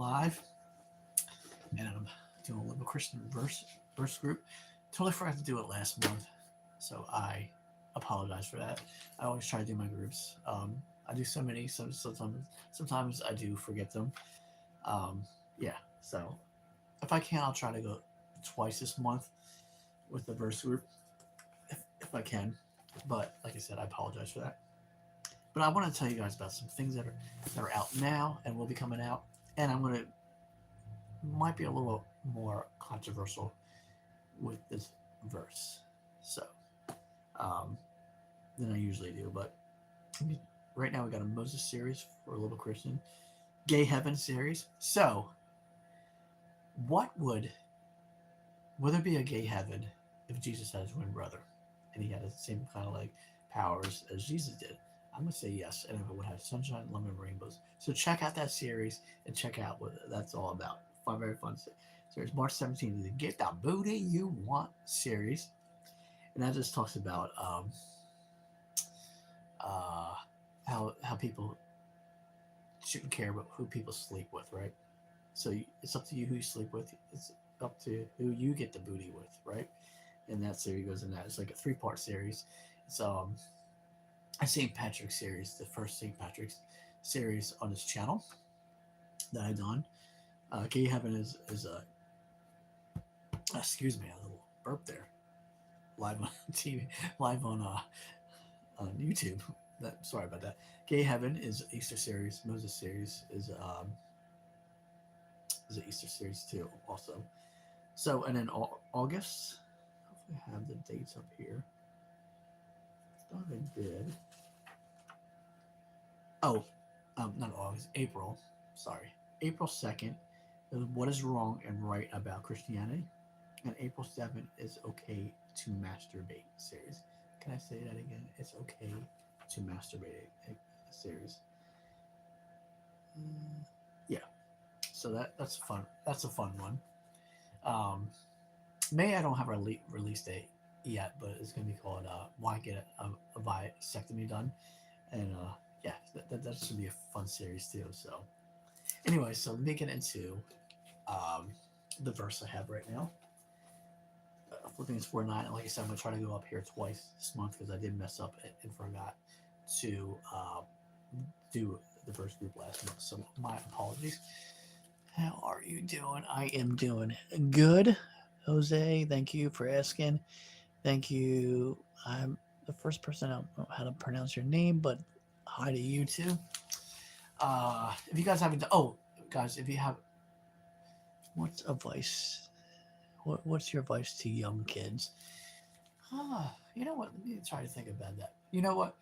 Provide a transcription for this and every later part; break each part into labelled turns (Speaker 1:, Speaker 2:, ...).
Speaker 1: live, and I'm doing a little Christian verse group. Totally forgot to do it last month, so I apologize for that. I always try to do my groups. I do so many, so sometimes I do forget them. Um, yeah, so if I can, I'll try to go twice this month with the verse group if I can. But like I said, I apologize for that. But I want to tell you guys about some things that are out now and will be coming out, and I'm gonna might be a little more controversial with this verse, so um, than I usually do. But right now we got a Moses series for a little Christian, Gay Heaven series. So what would there be a gay heaven if Jesus had his twin brother and he had the same kind of like powers as Jesus did? I'm gonna say yes, and it would have sunshine, lemon, rainbows. So check out that series and check out what that's all about. Fun, very fun series. March 17th, the Get the Booty You Want series, and that just talks about uh, how people shouldn't care about who people sleep with, right? So it's up to you who you sleep with. It's up to who you get the booty with, right? And that series goes in that. It's like a three-part series. It's a St. Patrick's series, the first St. Patrick's series on this channel that I done. Gay Heaven is a excuse me, a little burp there, live on TV, live on YouTube. Sorry about that. Gay Heaven is Easter series. Moses series is an Easter series too, also. So and then August. Hopefully I have the dates up here. I thought I did. Oh, not August, April. Sorry, April 2nd is What is Wrong and Right About Christianity, and April 7th is Okay to Masturbate series. Can I say that again? It's okay to masturbate a series. Yeah, so that's fun. That's a fun one. Um, May I don't have a release date yet, but it's gonna be called "Why Get a Vasectomy Done," and yeah, that should be a fun series too. So anyway, so let me get into um, the verse I have right now. Philippians 4:9. Like I said, I'm gonna try to go up here twice this month because I did mess up and forgot to do the first group last month. So my apologies. How are you doing? I am doing good. Jose, thank you for asking. Thank you. I'm the first person I don't know how to pronounce your name, but hi to you too. If you guys haven't, oh, guys, if you have, what's advice? What's your advice to young kids? You know what? Let me try to think about that. You know what?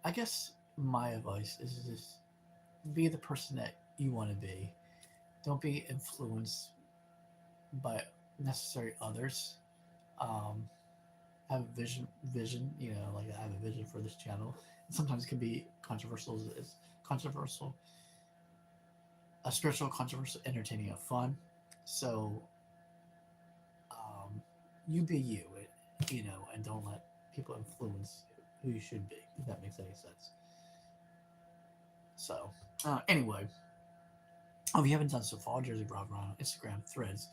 Speaker 1: I guess my advice is just be the person that you want to be. Don't be influenced by necessary others. Um, have a vision. You know, like I have a vision for this channel. And sometimes it can be controversial. It's controversial, a spiritual, controversial, entertaining, and fun. So you be you, you know, and don't let people influence who you should be, if that makes any sense. So, anyway, if you haven't done so, follow Jersey Bravo on Instagram, Threads,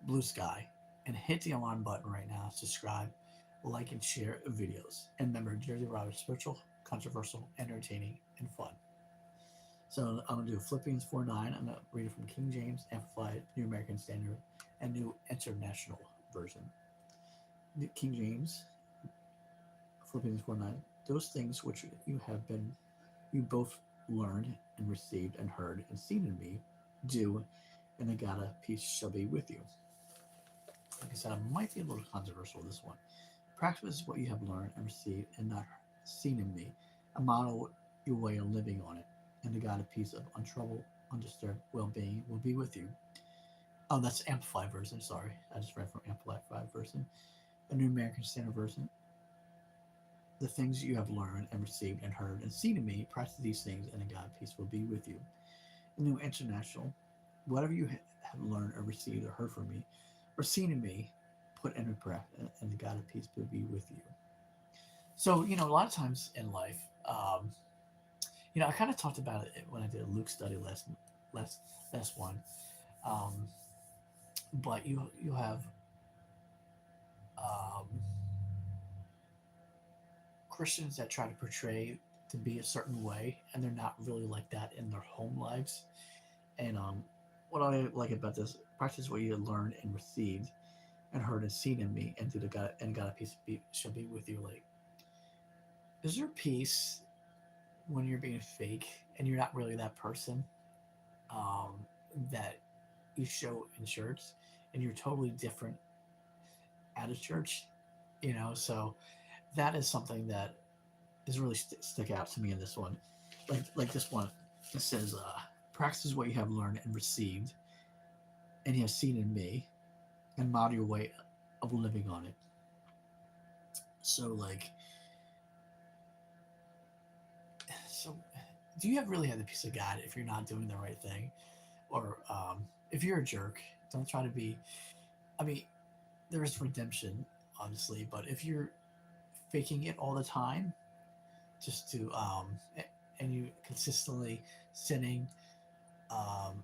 Speaker 1: Blue Sky, and hit the alarm button right now. Subscribe, like, and share videos. And remember, Jersey Bravo is spiritual, controversial, entertaining, and fun. So I'm going to do Philippians 4:9. I'm going to read it from King James, Amplified, New American Standard, and New International Version. King James, Philippians 4:9. Those things which you both learned and received and heard and seen in me, do, and the God of peace shall be with you. Like I said, I might be a little controversial with this one. Practice what you have learned and received and not seen in me, and model your way of living on it, and the God of peace of untroubled, undisturbed well-being will be with you. Oh, that's Amplified version. Sorry, I just read from Amplified version. A New American Standard Version. The things you have learned and received and heard and seen in me, practice these things, and the God of peace will be with you. The New International. Whatever you have learned or received or heard from me or seen in me, put into practice, and the God of peace will be with you. So, you know, a lot of times in life, you know, I kind of talked about it when I did a Luke study less one. Um, but you have um, Christians that try to portray to be a certain way, and they're not really like that in their home lives. And what I like about this practice what you learned and received and heard and seen in me, and to the God and God peace shall be with you. Like, is there peace when you're being fake and you're not really that person um, that you show in church, and you're totally different at a church? So that is something that is really stick out to me in this one. Like this one, it says, "Practice what you have learned and received, and you have seen in me, and model your way of living on it." So like, so do you have really have the peace of God if you're not doing the right thing, or if you're a jerk? Don't try to be. I mean, there is redemption, obviously, but if you're faking it all the time, just to and you consistently sinning, um,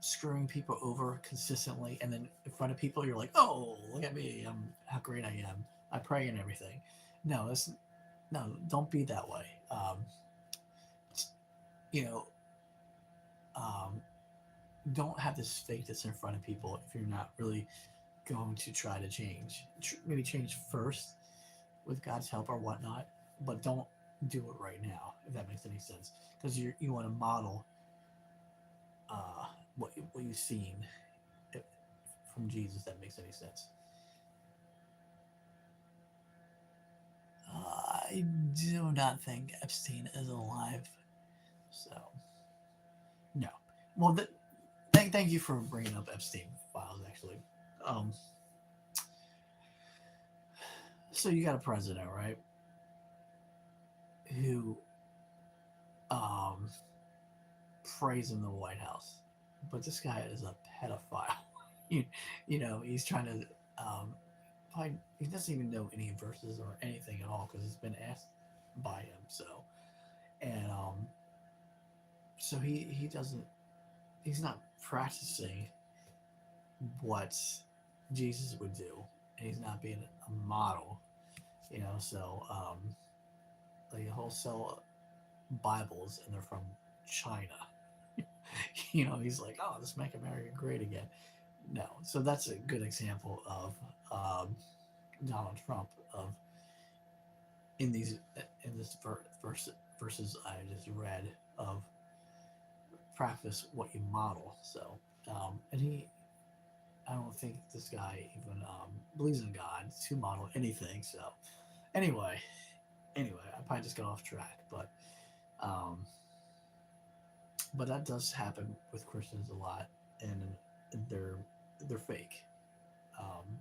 Speaker 1: screwing people over consistently, and then in front of people you're like, oh, look at me, I'm how great I am, I pray and everything. No, it's no, don't be that way. You know um, don't have this fake that's in front of people if you're not really going to try to change. Maybe change first with God's help or whatnot, but don't do it right now, if that makes any sense, because you want to model what you've seen from Jesus. That makes any sense. I do not think Epstein is alive, so no. Well, thank you for bringing up Epstein files. Actually, um, so you got a president, right, who um, prays in the White House, but this guy is a pedophile. you, he's trying to. Probably, he doesn't even know any verses or anything at all because it's been asked by him. And so he doesn't. He's not practicing what Jesus would do, and he's not being a model. So like he'll sell Bibles, and they're from China. He's like, oh, let's make America great again. No, so that's a good example of Donald Trump of in this verses I just read of practice what you model. So and I don't think this guy even believes in God to model anything. So anyway, I probably just got off track, um, but that does happen with Christians a lot, and they're fake. Um,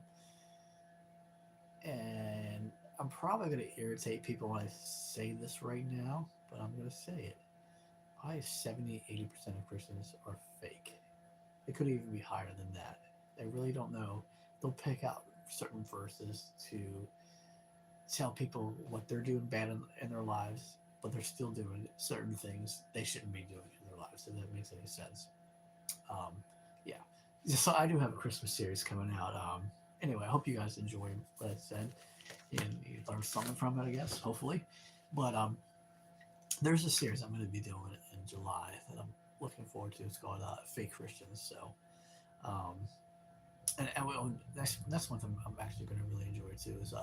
Speaker 1: and I'm probably going to irritate people when I say this right now, but I'm going to say it. Probably 70-80% of Christians are fake. It could even be higher than that. They really don't know. They'll pick out certain verses to tell people what they're doing bad in their lives, but they're still doing certain things they shouldn't be doing in their lives, if that makes any sense. Um, yeah. So I do have a Christmas series coming out. Anyway, I hope you guys enjoy what I said and you learned something from it, I guess, hopefully. But there's a series I'm going to be doing in July that I'm looking forward to. It's called Fake Christians. So, um, that's one thing I'm actually going to really enjoy too is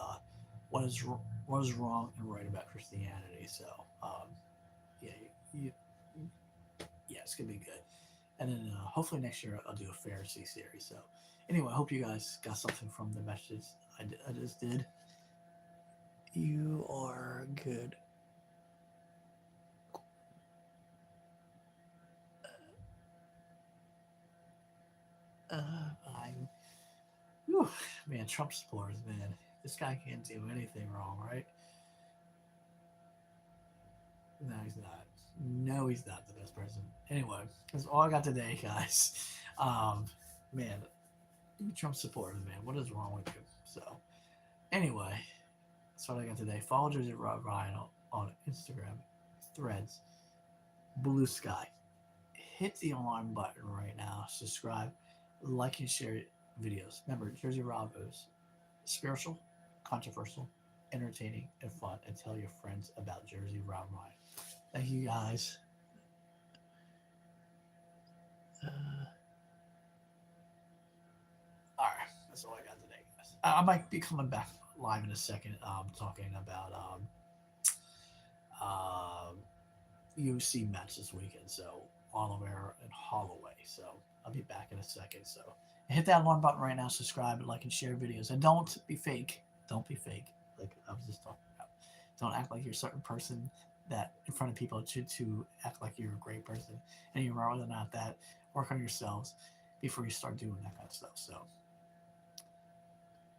Speaker 1: what is what is wrong and right about Christianity. So, yeah, you, yeah, it's going to be good. And then hopefully next year I'll do a Pharisee series. So, anyway, I hope you guys got something from the message I just did. You are good. I'm. Whew, man, Trump supporters, man. This guy can't do anything wrong, right? No, he's not. No, he's not the best president. Anyway, that's all I got today, guys. Um, man, you Trump supporters, man. What is wrong with you? So, anyway, that's what I got today. Follow Jersey Rob Ryan on Instagram, Threads, Blue Sky. hit the alarm button right now. Subscribe, like, and share videos. Remember, Jersey Rob is spiritual, controversial, entertaining, and fun. And tell your friends about Jersey Rob Ryan. Thank you guys. All right, that's all I got today, guys. I might be coming back live in a second, talking about um, UFC match this weekend. So Oliver and Holloway. So I'll be back in a second. So hit that alarm button right now. Subscribe, like, and share videos. And don't be fake. Don't be fake. Like I was just talking about. Don't act like you're a certain person that in front of people to act like you're a great person and you're rather not that. Work on yourselves before you start doing that kind of stuff. So